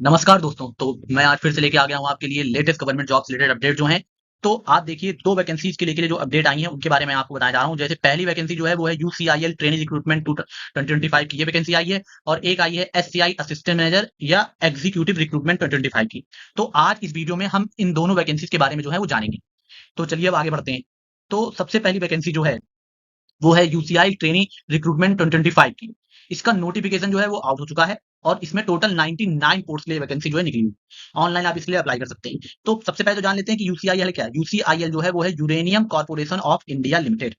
नमस्कार दोस्तों। तो मैं आज फिर से लेके आ गया हूँ आपके लिए latest government jobs related update जो हैं। तो आप देखिए 2 वैकेंसीज के लिए जो अपडेट आई हैं उनके बारे में आपको बताने जा रहा हूँ। जैसे पहली वैकेंसी जो है वो है यूसीआईएल ट्रेनी रिक्रूटमेंट 2025 की ये वैकेंसी आई है और एक आई है एससीआई असिस्टेंट मैनेजर या एग्जीक्यूटिव रिक्रूटमेंट 2025 की। तो आज इस वीडियो में हम इन दोनों वैकेंसीज के बारे में जो है वो जानेंगे। तो चलिए अब आगे बढ़ते हैं। तो सबसे पहली वैकेंसी जो है वो है यूसीआई ट्रेनी रिक्रूटमेंट 2025 की। इसका नोटिफिकेशन जो है वो आउट हो चुका है और इसमें टोटल 99 पोस्ट के लिए वैकेंसी जो है निकली हुई। ऑनलाइन आप इसके लिए अप्लाई कर सकते हैं। तो सबसे पहले तो जान लेते हैं कि यूसीआईएल क्या है। यूसीआईएल जो है वो है uranium corporation of India limited.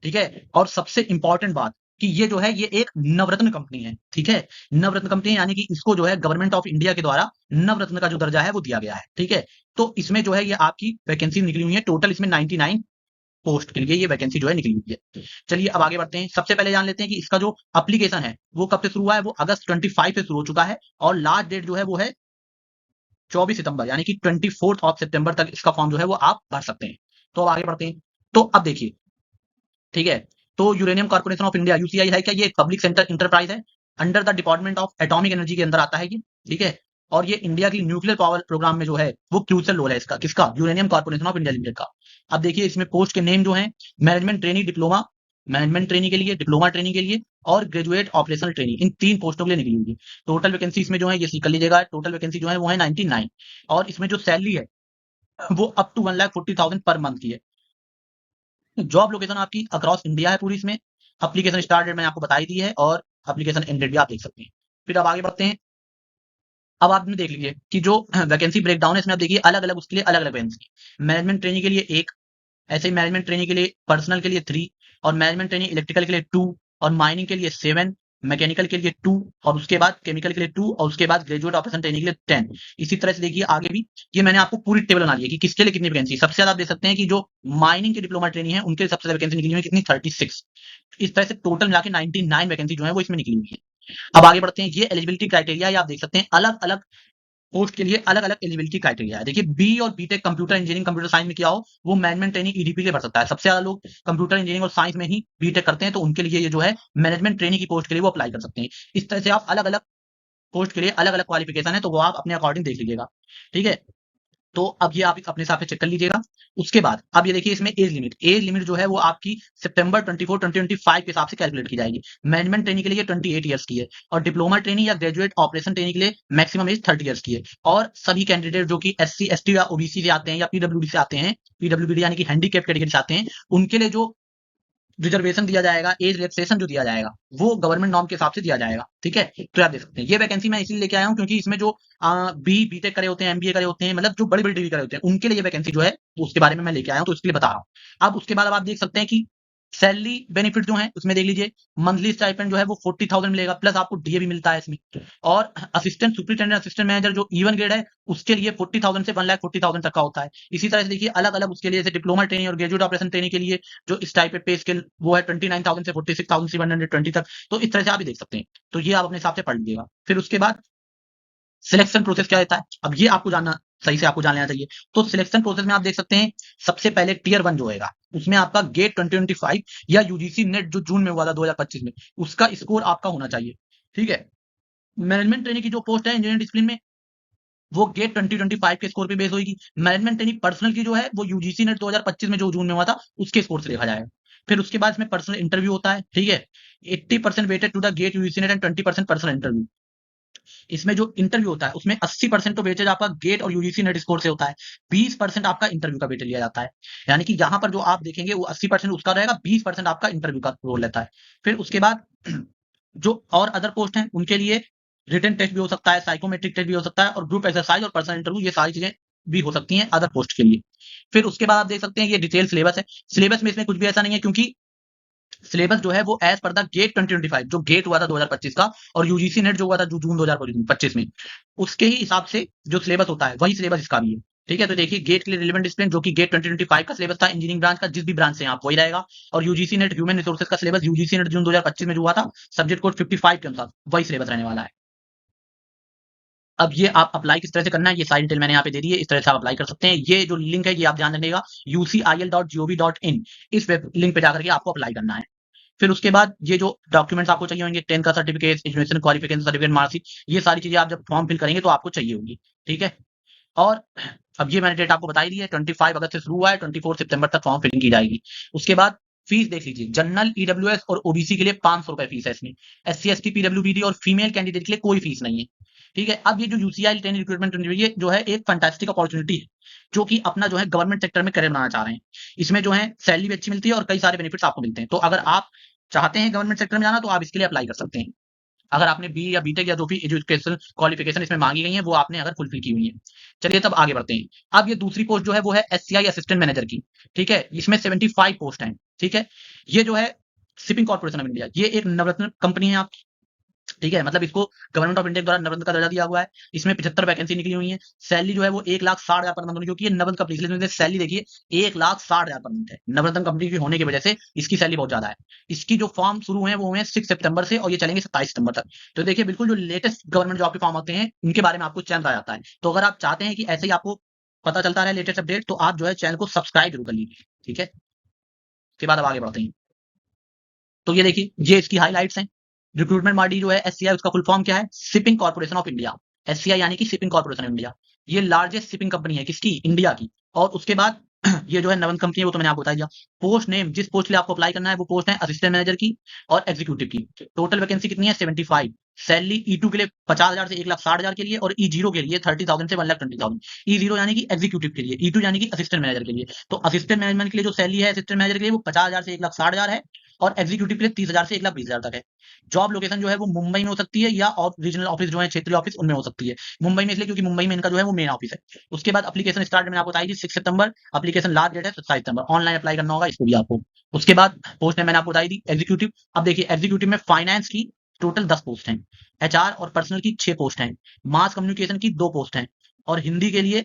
ठीक है। और सबसे इंपॉर्टेंट बात कि ये जो है ये एक नवरत्न कंपनी है। ठीक है। नवरत्न कंपनी यानी कि इसको जो है गवर्नमेंट ऑफ इंडिया के द्वारा नवरत्न का जो दर्जा है वो दिया गया है। ठीक है। तो इसमें जो है ये आपकी वैकेंसी निकली हुई है। टोटल इसमें 99 पोस्ट के लिए ये वैकेंसी जो है निकली हुई है। चलिए अब आगे बढ़ते हैं। सबसे पहले जान लेते हैं कि इसका जो एप्लीकेशन है वो कब से शुरू हुआ है। वो अगस्त 25 से शुरू हो चुका है और लास्ट डेट जो है वो है 24 सितंबर यानी कि 24 ऑफ सितंबर तक इसका फॉर्म जो है वो आप भर सकते हैं। तो अब आगे बढ़ते हैं। तो अब देखिए, ठीक है। तो uranium corporation of India UCI है क्या, ये पब्लिक सेक्टर इंटरप्राइज है। Under the department of atomic energy के अंदर आता है ये। ठीक है। और ये इंडिया की न्यूक्लियर पावर प्रोग्राम में जो है वो क्रूशियल रोल है इसका, किसका, uranium corporation of India limited का। अब देखिए इसमें पोस्ट के नेम जो है, management trainee diploma, management trainee के लिए, डिप्लोमा ट्रेनी के लिए और ग्रेजुएट ऑपरेशनल ट्रेनी, इन 3 पोस्टों के लिए निकली हुई है। टोटल वैकेंसी इसमें जो है ये कर लीजिएगा, टोटल वैकेंसी जो है वो है 99 और इसमें जो सैलरी है वो अप टू 1,40,000 पर मंथ की है। जॉब लोकेशन आपकी अक्रॉस इंडिया है पूरी इसमें। एप्लीकेशन स्टार्ट डेट मैंने आपको बताई दी है और एप्लीकेशन एंड डेट भी आप देख सकते हैं। फिर अब आगे बढ़ते हैं। अब आपने देख लीजिए कि जो वैकेंसी ब्रेकडाउन है इसमें आप देखिए अलग अलग उसके लिए अलग अलग वैकेंसी। मैनेजमेंट ट्रेनिंग के लिए एक, ऐसे ही मैनेजमेंट ट्रेनिंग के लिए पर्सनल के लिए 3 और मैनेजमेंट ट्रेनिंग इलेक्ट्रिकल के लिए 2 और माइनिंग के लिए 7, मैकेनिकल के लिए 2 और उसके बाद केमिकल के लिए 2 और उसके बाद ग्रेजुएट ऑपरेशन ट्रेनिंग के लिए 10। इसी तरह से देखिए आगे भी ये मैंने आपको पूरी टेबल बना दी है कि किसके लिए कितनी वैकेंसी। सबसे ज्यादा आप देख सकते हैं कि जो माइनिंग के डिप्लोमा ट्रेनिंग है उनके लिए सबसे ज्यादा वैकेंसी निकली हुई है कितनी, 36। इस तरह से टोटल मिला के 99 वैकेंसी जो है वो इसमें निकली हुई है। अब आगे बढ़ते हैं। ये एलिजिबिलिटी क्राइटेरिया ये आप देख सकते हैं, अलग अलग पोस्ट के लिए अलग अलग एलिजिबिलिटी क्राइटेरिया है। देखिए बी और BTech computer engineering computer science में किया हो वो मैनेजमेंट ट्रेनिंग ईडीपी के लिए भर सकता है। सबसे ज्यादा लोग कंप्यूटर इंजीनियरिंग और साइंस में ही बीटेक करते हैं तो उनके लिए ये जो है मैनेजमेंट ट्रेनिंग की पोस्ट के लिए वो अप्लाई कर सकते हैं। इस तरह से आप अलग अलग पोस्ट के लिए अलग अलग क्वालिफिकेशन है तो वो आप अपने अकॉर्डिंग देख लीजिएगा। ठीक है। तो अब ये आप अपने हिसाब से चेक कर लीजिएगा। उसके बाद अब ये देखिए इसमें एज लिमिट जो है वो आपकी सितंबर 24 2025 के हिसाब से कैलकुलेट की जाएगी। मैनेजमेंट ट्रेनिंग के लिए 28 ईयर्स की है और डिप्लोमा ट्रेनिंग या ग्रेजुएट ऑपरेशन ट्रेनिंग के लिए मैक्सिमम एज 30 ईयर्स की है। और सभी कैंडिडेट जो कि एससी एसटी या ओबीसी से आते हैं या पीडब्ल्यूडी से आते हैं, पीडब्ल्यूडी यानी कि हैंडीकैप कैटेगरी से आते हैं, उनके लिए जो रिजर्वेशन दिया जाएगा, एज रिलैक्सेशन जो दिया जाएगा वो गवर्नमेंट नॉर्म के हिसाब से दिया जाएगा। ठीक है। तो आप देख सकते हैं ये वैकेंसी मैं इसलिए लेके आया हूँ क्योंकि इसमें जो बीटेक करे होते हैं, एमबीए करे होते हैं, मतलब जो बड़ी बड़ी डिग्री करे होते हैं उनके लिए ये वैकेंसी जो है उसके बारे में मैं लेके आया हूँ तो इसके लिए बता रहा हूँ। अब उसके बाद अब आप देख सकते हैं कि सैलरी बेनिफिट जो है उसमें देख लीजिए, मंथली स्टाइपेंड जो है वो 40,000 मिलेगा प्लस आपको डीए भी मिलता है इसमें। और असिस्टेंट सुपरिटेंडेंट असिस्टेंट मैनेजर जो इवन ग्रेड है उसके लिए 40,000 से 1,40,000 तक का होता है। इसी तरह से देखिए अलग अलग उसके लिए जैसे डिप्लोमा ट्रेनिंग और ग्रेजुएट ऑपरेशन ट्रेनिंग के लिए जो स्टाइपेंड पे स्केल वो है 29,000 से 46,720 तक। तो इस तरह से आप भी देख सकते हैं। तो ये आप अपने हिसाब से पढ़ लीजिएगा। फिर उसके बाद सिलेक्शन प्रोसेस क्या रहता है, अब ये आपको जानना, सही से आपको जान लेना चाहिए। तो सिलेक्शन प्रोसेस में आप देख सकते हैं सबसे पहले टियर 1 जो होएगा उसमें आपका गेट 2025 या यूजीसी नेट जो जून में हुआ था 2025 में उसका स्कोर आपका होना चाहिए। ठीक है। मैनेजमेंट ट्रेनिंग की जो पोस्ट है इंजीनियरिंग डिसिप्लिन में वो गेट 2025 के स्कोर पे बेस होगी। मैनेजमेंट ट्रेनिंग पर्सनल की जो है वो यूजीसी नेट 2025 में जो जून में हुआ था उसके स्कोर से देखा जाएगा। फिर उसके बाद इसमें पर्सनल इंटरव्यू होता है। ठीक है। 80% weighted to the GATE UGC NET and 20% personal interview. इसमें जो इंटरव्यू होता है उसमें 80% तो वेटेज आपका गेट और यूजीसी नेट स्कोर से होता है, 20% आपका इंटरव्यू का वेटेज लिया जाता है। यानी कि यहाँ पर जो आप देखेंगे वो 80% उसका रहेगा, 20% आपका इंटरव्यू का रोल रहता है। फिर उसके बाद जो और अदर पोस्ट हैं उनके लिए रिटन टेस्ट भी हो सकता है, साइकोमेट्रिक टेस्ट भी हो सकता है और ग्रुप एक्सरसाइज और पर्सनल इंटरव्यू, ये सारी चीजें भी हो सकती हैं अदर पोस्ट के लिए। फिर उसके बाद आप देख सकते हैं ये डिटेल सिलेबस है। सिलेबस में इसमें कुछ भी ऐसा नहीं है क्योंकि सिलेबस जो है वो एज पर द गेट 2025 जो गेट हुआ था 2025 का और यूजीसी नेट जो हुआ था जो जून 2025 में, उसके ही हिसाब से जो सिलेबस होता है वही सिलेबस इसका भी है। ठीक है। तो देखिए गेट के लिए रिलेवेंट डिसिप्लिन जो कि गेट 2025 का सिलेबस था इंजीनियरिंग ब्रांच का, जिस भी ब्रांच से हैं आप वही रहेगा। और यूजीसी नेट ह्यूमन रिसोर्सेज का सिलेबस यूजीसी नेट जून 2025 में जो हुआ था सब्जेक्ट कोड 55 के अनुसार वही सिलेबस रहने वाला है। अब ये आप अप्लाई किस तरह से करना है ये सारी डिटेल मैंने यहाँ पे दे दी है, इस तरह से आप अप्लाई कर सकते हैं। ये जो लिंक है ये आप ध्यान रखिएगा ucil.gov.in, इस वेब लिंक पे जाकर के आपको अप्लाई करना है। फिर उसके बाद ये जो डॉक्यूमेंट्स आपको चाहिए होंगे, 10th का certificate, education qualification certificate, marksheet, ये सारी चीजें आप जब फॉर्म फिल करेंगे तो आपको चाहिए होंगी। ठीक है। और अब ये मैंने डेट आपको बताई दी है, 25 अगस्त से शुरू हुआ है, 24 सितंबर तक फॉर्म फिलिंग की जाएगी। उसके बाद फीस देख लीजिए, जनरल, ईडब्ल्यूएस और ओबीसी के लिए 500 रुपए फीस है इसमें। एससी एसटी पीडब्ल्यूबीडी और फीमेल कैंडिडेट के लिए कोई फीस नहीं है। ठीक है। अब ये जो यूसीआई ट्रेनिंग रिक्रूटमेंट, ये जो है एक फैंटास्टिक अपॉर्चुनिटी है, जो कि अपना जो है गवर्नमेंट सेक्टर में करियर बनाना चाह रहे हैं। इसमें जो है सैलरी भी अच्छी मिलती है और कई सारे बेनिफिट्स आपको मिलते हैं। तो अगर आप चाहते हैं गवर्नमेंट सेक्टर में जाना तो आप इसके लिए अप्लाई कर सकते हैं। अगर आपने बी या बीटेक या जो भी एजुकेशन क्वालिफिकेशन इसमें मांगी गई है वो आपने अगर फुलफिल की हुई है। चलिए तब आगे बढ़ते हैं। अब ये दूसरी पोस्ट जो है वो है एससीआई असिस्टेंट मैनेजर की। ठीक है। इसमें 75 पोस्ट हैं। ठीक है। ये जो है शिपिंग कॉर्पोरेशन ऑफ इंडिया, ये एक नवरत्न कंपनी है आपकी। ठीक है। मतलब इसको गवर्नमेंट ऑफ इंडिया द्वारा नवरत्न का दर्जा दिया हुआ है। इसमें 75 वैकेंसी निकली हुई है। सैलरी जो है वो 1,60,000 पर मंथ होगी, क्योंकि ये नवरत्न कंपनी, इसलिए सैलरी देखिए 1,60,000 पर मंथ है। नवरत्न कंपनी की होने की वजह से इसकी सैलरी बहुत ज्यादा है। इसकी जो फॉर्म शुरू हुए हैं वो हुए हैं 6 सितंबर से और ये चलेंगे 27 सितंबर तक। तो देखिए बिल्कुल जो लेटेस्ट गवर्नमेंट जॉब के फॉर्म आते हैं उनके बारे में आपको चैनल बताया जाता है। तो अगर आप चाहते हैं कि ऐसे ही आपको पता चलता रहे लेटेस्ट अपडेट, तो आप जो है चैनल को सब्सक्राइब जरूर कर लीजिए। ठीक है। उसके बाद अब आगे बढ़ते हैं। तो ये देखिए ये इसकी हाइलाइट्स हैं। रिक्रूटमेंट बॉडी जो है एससीआई, उसका फुल फॉर्म क्या है? Shipping corporation of India. SCI यानी कि शिपिंग कॉर्पोरेशन ऑफ इंडिया। ये लार्जेस्ट शिपिंग कंपनी है किसकी? इंडिया की। और उसके बाद ये जो है नवन कंपनी है वो तो मैंने आपको बता दिया। पोस्ट नेम, जिस पोस्ट के लिए आपको अप्लाई करना है वो पोस्ट है असिस्टेंट मैनेजर की और एग्जीक्यूटिव की। टोटल वैकेंसी कितनी है? 75। सैलरी ई2 के लिए 50,000 से 1,60,000 के लिए और ई0 के लिए 30,000 से 1,20,000। ई0 यानी कि एग्जीक्यूटिव के लिए, ई2 यानी कि असिस्टेंट मैनेजर के लिए। तो असिस्टेंट मैनेजमेंट के लिए जो सैलरी है असिस्टेंट मैनेजर के लिए वो 50,000 से 1,60,000 है और एग्जीक्यूटिव के लिए 30,000 से 1,20,000 तक है। जॉब लोकेशन जो है वो मुंबई में हो सकती है या और रीजनल ऑफिस जो है क्षेत्रीय ऑफिस उनमें हो सकती है। मुंबई में इसलिए क्योंकि मुंबई में इनका जो है वो मेन ऑफिस है। उसके बाद एप्लीकेशन स्टार्ट मैंने आपको बताई थी 6 सितंबर। एप्लीकेशन लास्ट डेट है 27 सितंबर। ऑनलाइन अप्लाई करना होगा इसको भी आपको। उसके बाद पोस्ट मैंने आपको बताई थी एग्जीक्यूटिव। अब देखिए एग्जीक्यूटिव में फाइनेंस की टोटल 10 पोस्ट हैं, एचआर और पर्सनल की 6 पोस्ट हैं, मास कम्युनिकेशन की 2 पोस्ट हैं और हिंदी के लिए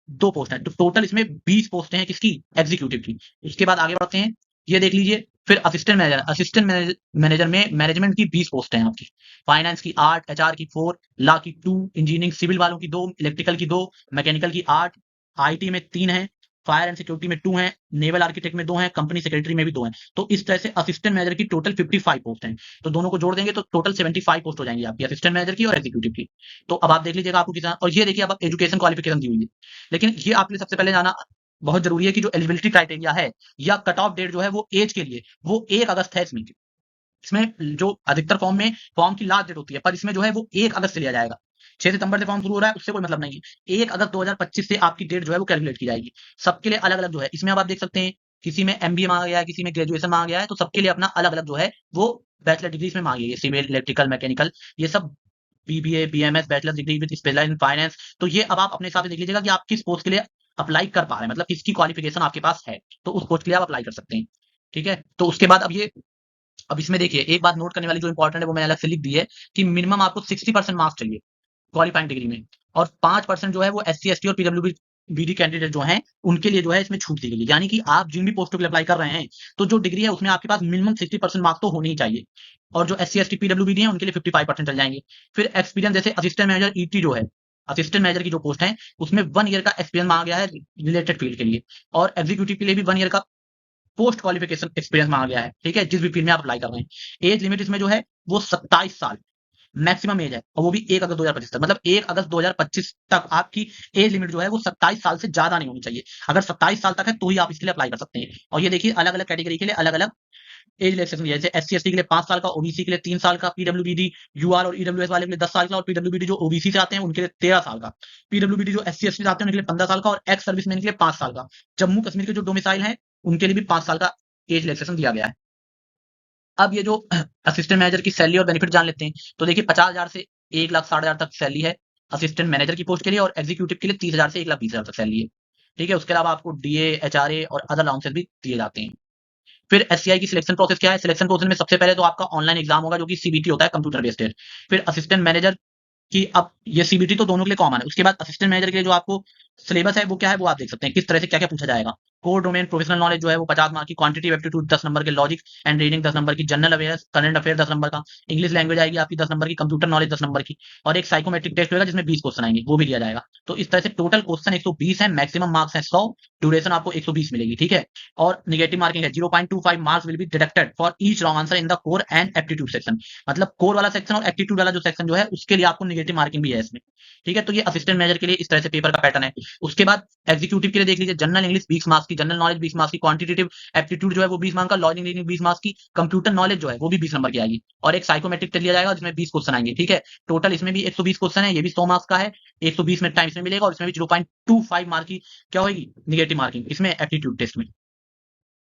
2 पोस्ट हैं। तो टोटल इसमें 20 पोस्टें हैं किसकी? एग्जीक्यूटिव की। उसके बाद आगे बढ़ते हैं। ये देख लीजिए फिर असिस्टेंट मैनेजर, मैनेजर में मैनेजमेंट की 20 पोस्ट हैं आपकी। फाइनेंस की 8, एचआर की 4, लॉ की 2, इंजीनियरिंग सिविल वालों की 2, इलेक्ट्रिकल की 2, मैकेनिकल की 8, आईटी में 3 है, फायर एंड सिक्योरिटी में 2 हैं, नेवल आर्किटेक्ट में 2 हैं, कंपनी सेक्रेटरी में भी 2 हैं। तो इस तरह से असिस्टेंट मैनेजर की टोटल 55 पोस्ट हैं। तो दोनों को जोड़ देंगे तो टोटल 75 पोस्ट हो जाएंगी आपकी असिस्टेंट मैनेजर की और एग्जीक्यूटिव की। तो अब आप देख लीजिएगा आपको कितना, और ये देखिए अब एजुकेशन क्वालिफिकेशन दी हुई है। लेकिन ये आपके लिए सबसे पहले जाना बहुत जरूरी है कि जो एलिजिबिलिटी क्राइटेरिया है या कट ऑफ डेट जो है वो एज के लिए वो 1 अगस्त है। इसमें इसमें जो अधिकतर फॉर्म में फॉर्म की लास्ट डेट होती है, पर इसमें जो है वो 1 अगस्त से लिया जाएगा। 6 सितंबर से फॉर्म शुरू हो रहा है उससे कोई मतलब नहीं है। 1 अगस्त 2025 से आपकी डेट जो है वो कैलकुलेट की जाएगी। सबके लिए अलग अलग जो है इसमें अब आप देख सकते हैं, किसी में एमबीए मांगा गया है, किसी में ग्रेजुएशन मांगा गया है, तो सबके लिए अपना अलग अलग जो है वो बैचलर डिग्री इसमें मांगी गई है। सिविल, इलेक्ट्रिकल, मैकेनिकल, ये सब BBA, BMS, bachelor degree with specialize in finance. तो ये अब आप अपने हिसाब से देख लीजिएगा कि आप किस पोस्ट के लिए अप्लाई कर पा रहे हैं, मतलब किसकी क्वालिफिकेशन आपके पास है, तो उस पोस्ट के लिए आप अप्लाई कर सकते हैं। ठीक है। तो उसके बाद अब इसमें देखिए एक बात नोट करने वाली जो इंपॉर्टेंट है वो मैंने अलग से लिख दी है कि मिनिमम आपको 60% मार्क्स चाहिए क्वालिफाइंग डिग्री में, और 5% जो है वो एससी एसटी और पीडब्ल्यूबीडी कैंडिडेट जो हैं उनके लिए जो है इसमें छूट दी गई है। यानी कि आप जिन भी पोस्टों के लिए अप्लाई कर रहे हैं तो जो डिग्री है उसमें आपके पास मिनिमम 60% मार्क्स तो होने ही चाहिए। और जो एससी एसटी पीडब्ल्यूबीडी है उनके लिए 55% चल जाएंगे। फिर एक्सपीरियंस, जैसे असिस्टेंट मैनेजर ईटी जो है, असिस्टेंट मैनेजर की जो पोस्ट है उसमें 1 ईयर का एक्सपीरियंस मांगा गया है रिलेटेड फील्ड के लिए, और एग्जीक्यूटिव के लिए भी 1 ईयर का पोस्ट क्वालिफिकेशन एक्सपीरियंस मांगा गया है। ठीक है। जिस भी फील्ड में आप अप्लाई कर रहे हैं। एज लिमिट इसमें जो है वो 27 साल मैक्सिमम एज है, और वो भी 1 अगस्त 2025 तक। मतलब 1 अगस्त 2025 तक आपकी एज लिमिट जो है वो 27 साल से ज्यादा नहीं होनी चाहिए। अगर 27 साल तक है तो ही आप इसके लिए अप्लाई कर सकते हैं। और ये देखिए अलग अलग कैटेगरी के लिए अलग अलग एज रिलैक्सेशन दिया है। जैसे एससी एसटी के लिए 5 साल का, ओबीसी के लिए 3 साल का, पीडब्ल्यूबीडी यूआर और ईडब्ल्यूएस वाले के लिए 10 साल का, और पीडब्ल्यूबीडी जो ओबीसी से आते हैं उनके लिए 13 साल का, पीडब्ल्यूबीडी जो एससी एसटी से आते हैं उनके लिए 15 साल का, और एक्स सर्विसमैन के लिए 5 साल का। जम्मू कश्मीर के जो डोमिसाइल है उनके लिए भी 5 साल का एज रिलैक्सेशन दिया गया है। अब ये जो असिस्टेंट मैनेजर की सैलरी और बेनिफिट जान लेते हैं। तो देखिए 50,000 से 1,60,000 तक सैलरी है असिस्टेंट मैनेजर की पोस्ट के लिए, और एग्जीक्यूटिव के लिए 30,000 से 1,20,000 तक सैलरी है। ठीक है। उसके अलावा आपको डीए, एचआरए और अदर अलाउंसेस भी दिए जाते हैं। फिर एससीआई की सिलेक्शन प्रोसेस क्या है? सिलेक्शन प्रोसेस में सबसे पहले तो आपका ऑनलाइन एग्जाम होगा जो कि सीबीटी होता है, कंप्यूटर बेस्ड टेस्ट। फिर असिस्टेंट मैनेजर की, अब ये सीबीटी तो दोनों के लिए कॉमन है। उसके बाद असिस्टेंट मैनेजर के लिए जो आपको सिलेबस है वो क्या है वो आप देख सकते हैं, किस तरह से क्या क्या पूछा जाएगा। कोर डोमेन प्रोफेशनल नॉलेज जो है वो 50 मार्क की, क्वांटिटी एप्टीट्यूड 10 नंबर के, लॉजिक एंड रीडिंग 10 नंबर की, जनरल अवेयर्स करंट अफेयर 10 नंबर का, इंग्लिश लैंग्वेज आएगी आपकी 10 नंबर की, कंप्यूटर नॉलेज 10 नंबर की, और एक साइकोमेट्रिक टेस्ट होगा जिसमें 20 क्वेश्चन आएंगे, वो भी दिया जाएगा। तो इस तरह से टोटल क्वेश्चन 120 है, मैक्सिमम मार्क्स है 100, ड्यूरेशन आपको 120 मिलेगी, ठीक है। और निगेटिव मार्किंग है 0.25 marks will be deducted for each wrong answer in the core and aptitude section. मतलब कोर वाला सेक्शन और एप्टीट्यूड वाला जो सेक्शन जो है उसके लिए आपको निगेटिव मार्किंग भी है इसमें, ठीक है। तो ये असिस्टेंट मैनेजर के लिए इस तरह से पेपर का पैटर्न है। उसके बाद एग्जीक्यूटिव के लिए देख लीजिए, जनरल इंग्लिश 20 मार्क्स की, जनरल नॉलेज 20 मार्क्स की, क्वांटिटेटिव एप्टीट्यूड जो है वो 20 मार्क्स का, लॉजिक रीडिंग 20 मार्क्स की, कंप्यूटर नॉलेज जो है वो भी 20 नंबर की आएगी, और एक साइकोमेट्रिक टेस्ट लिया जाएगा जिसमें 20 क्वेश्चन आएंगे, ठीक है। टोटल इसमें भी 120 क्वेश्चन है, ये भी 100 मार्क्स का है, 120 में टाइम इसमें मिलेगा, और इसमें भी 0.25 मार्क की क्या होगी, निगेटिव मार्किंग इसमें एप्टीट्यूड टेस्ट में,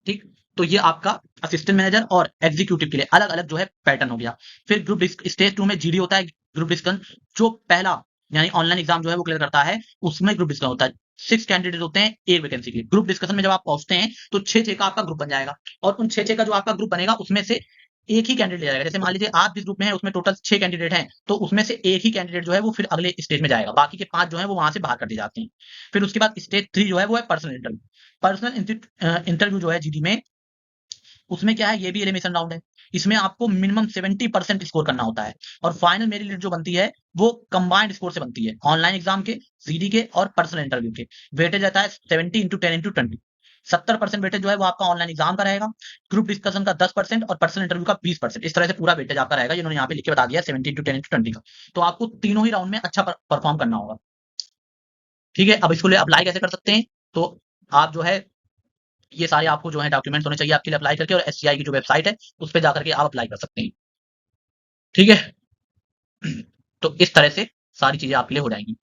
ठीक। तो ये आपका असिस्टेंट मैनेजर और एग्जीक्यूटिव के लिए अलग अलग जो है पैटर्न हो गया। फिर ग्रुप स्टेज 2 में जीडी होता है, ग्रुप डिस्कशन, जो पहला यानी ऑनलाइन एग्जाम जो है वो क्लियर करता है, उसमें ग्रुप डिस्कशन होता है। 6 कैंडिडेट होते हैं एक वैकेंसी के लिए। ग्रुप डिस्कशन में जब आप पहुंचते हैं तो 6-6 का आपका ग्रुप बन जाएगा, और उन 6-6 का जो आपका ग्रुप बनेगा उसमें से एक ही कैंडिडेट जाएगा। जैसे मान लीजिए आप जिस ग्रुप में हैं उसमें टोटल 6 कैंडिडेट हैं, तो उसमें से एक ही कैंडिडेट जो है वो फिर अगले स्टेज में जाएगा, बाकी के 5 जो है वो वहां से बाहर कर दिए जाते हैं। फिर उसके बाद स्टेज 3 जो है वो है पर्सनल इंटरव्यू। पर्सनल इंटरव्यू जो है जीडी में, उसमें क्या है, ये भी एलिमिनेशन राउंड है। इसमें आपको मिनिमम 70% स्कोर करना होता है, और फाइनल मेरिट लिस्ट जो बनती है वो कंबाइंड स्कोर से बनती है, ऑनलाइन एग्जाम के, जीडी के और पर्सनल इंटरव्यू के। वेटेज रहता है 70 × 10 × 20। 70% वेटेज जो है वो आपका ऑनलाइन एग्जाम का रहेगा, ग्रुप डिस्कशन का 10% और पर्सनल इंटरव्यू का 20%। इस तरह से पूरा वेटेज आपका रहेगा, जिन्होंने यहाँ पे लिख के बता दिया 70 × 10 × 20 का। तो आपको तीनों ही राउंड में अच्छा परफॉर्म करना होगा, ठीक है। अब इसको लिए अप्लाई कैसे कर सकते हैं, तो आप जो है ये सारे आपको जो है डॉक्यूमेंट्स होने चाहिए आपके लिए अप्लाई करके, और एससीआई की जो वेबसाइट है उस पे जाकर के आप अप्लाई कर सकते हैं, ठीक है। तो इस तरह से सारी चीजें आपके लिए हो जाएंगी।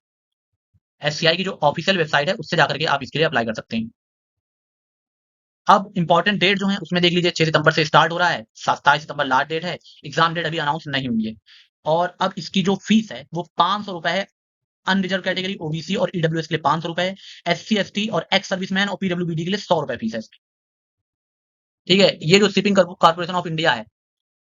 एससीआई की जो ऑफिशियल वेबसाइट है उससे जाकर के आप इसके लिए अप्लाई कर सकते हैं। अब इंपॉर्टेंट डेट जो है उसमें देख लीजिए, 6 सितंबर से स्टार्ट हो रहा है, 27 सितंबर लास्ट डेट है, एग्जाम डेट अभी अनाउंस नहीं हुई है। और अब इसकी जो फीस है वो 500 रुपए है, अनरिजर्व कैटेगरी ओबीसी और ईडब्ल्यूएस के लिए 500 रुपए है, एससी एसटी और एक्स सर्विसमैन और पीडब्ल्यूबीडी के लिए 100 रुपए फीस है, ठीक है। ये जो शिपिंग कॉर्पोरेशन ऑफ इंडिया है,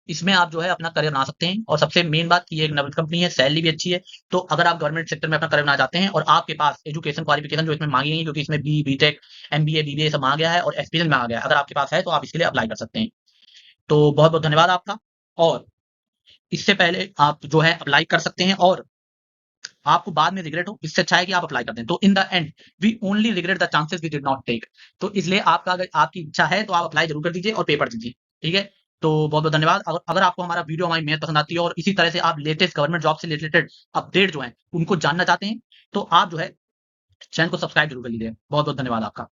इसमें आप जो है अपना करियर बना सकते हैं, और सबसे मेन बात कि ये एक नवीन कंपनी है, सैलरी भी अच्छी है। तो अगर आप गवर्नमेंट सेक्टर में अपना करियर बनाना चाहते हैं और आपके पास एजुकेशन क्वालिफिकेशन जो इसमें मांगी गई है, क्योंकि इसमें बीटेक, एमबीए, बीबीए सब मांगा गया है और एक्सपीरियंस मांगा गया है, अगर आपके पास है तो आप इसके लिए अप्लाई कर सकते हैं। तो बहुत बहुत धन्यवाद आपका। और इससे पहले आप जो है अप्लाई कर सकते हैं, और आपको बाद में रिग्रेट हो, इससे अच्छा है कि आप अप्लाई कर दें। तो in the end we only regret the chances we did not take. तो इसलिए आपका अगर आपकी इच्छा है तो आप अप्लाई जरूर कर दीजिए और पेपर दीजिए, ठीक है। तो बहुत बहुत धन्यवाद। अगर आपको हमारा वीडियो, हमारी मेहनत पसंद आती है और इसी तरह से आप लेटेस्ट गवर्नमेंट जॉब से रिलेटेड अपडेट जो है उनको जानना चाहते हैं, तो आप जो है चैनल को सब्सक्राइब जरूर कर लीजिए। बहुत बहुत धन्यवाद आपका।